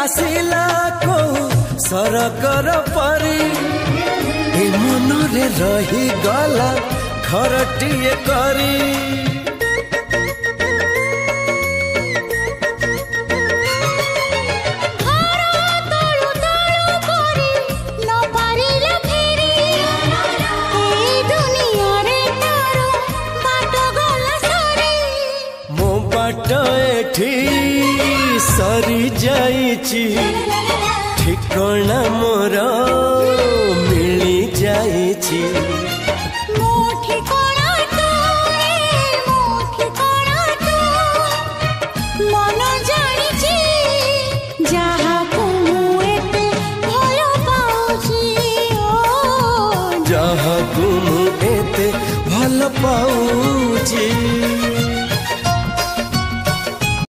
आसिला को सरकर परी ए मनरे रही गला खरटिए करी सरी जाइची ठिकाना मोर मिली जाइची मन जानिची जहा को एते भलो पाउची जहा को एते भलो पाउची।